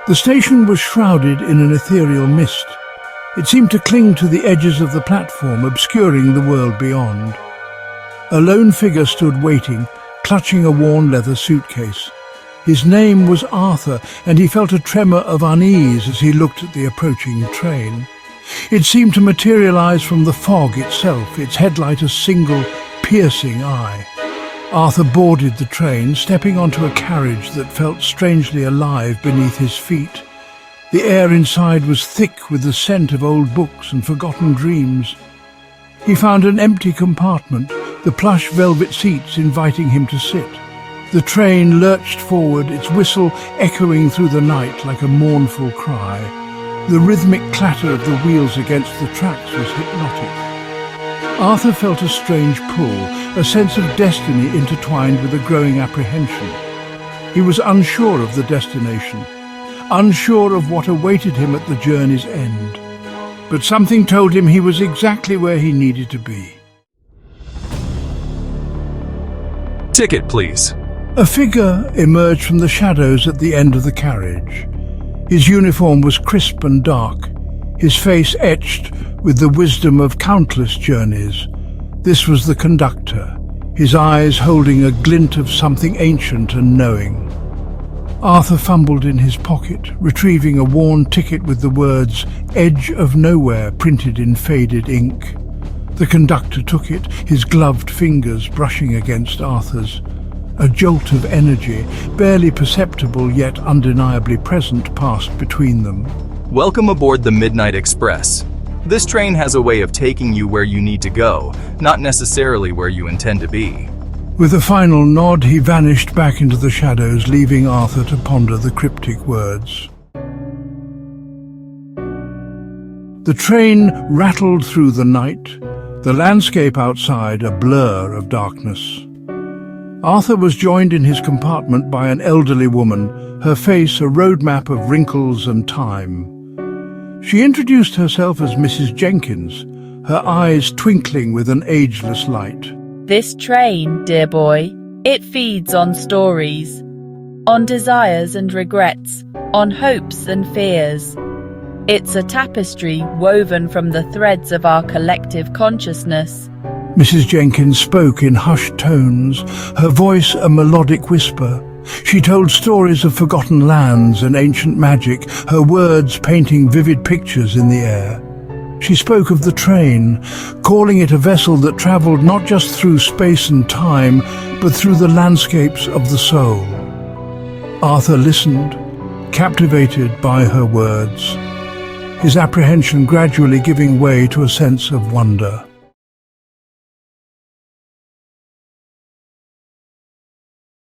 The station was shrouded in an ethereal mist. It seemed to cling to the edges of the platform, obscuring the world beyond. A lone figure stood waiting, clutching a worn leather suitcase. His name was Arthur, and he felt a tremor of unease as he looked at the approaching train. It seemed to materialize from the fog itself, its headlight a single, piercing eye. Arthur boarded the train, stepping onto a carriage that felt strangely alive beneath his feet. The air inside was thick with the scent of old books and forgotten dreams. He found an empty compartment, the plush velvet seats inviting him to sit. The train lurched forward, its whistle echoing through the night like a mournful cry. The rhythmic clatter of the wheels against the tracks was hypnotic. Arthur felt a strange pull, a sense of destiny intertwined with a growing apprehension. He was unsure of the destination, unsure of what awaited him at the journey's end. But something told him he was exactly where he needed to be. Ticket, please. A figure emerged from the shadows at the end of the carriage. His uniform was crisp and dark, his face etched with the wisdom of countless journeys. This was the conductor, his eyes holding a glint of something ancient and knowing. Arthur fumbled in his pocket, retrieving a worn ticket with the words "Edge of Nowhere" printed in faded ink. The conductor took it, his gloved fingers brushing against Arthur's. A jolt of energy, barely perceptible yet undeniably present, passed between them. Welcome aboard the Midnight Express. This train has a way of taking you where you need to go, not necessarily where you intend to be. With a final nod, he vanished back into the shadows, leaving Arthur to ponder the cryptic words. The train rattled through the night, the landscape outside a blur of darkness. Arthur was joined in his compartment by an elderly woman, her face a roadmap of wrinkles and time. She introduced herself as Mrs. Jenkins, her eyes twinkling with an ageless light. This train, dear boy, it feeds on stories, on desires and regrets, on hopes and fears. It's a tapestry woven from the threads of our collective consciousness. Mrs. Jenkins spoke in hushed tones, her voice a melodic whisper. She told stories of forgotten lands and ancient magic, her words painting vivid pictures in the air. She spoke of the train, calling it a vessel that travelled not just through space and time, but through the landscapes of the soul. Arthur listened, captivated by her words, his apprehension gradually giving way to a sense of wonder.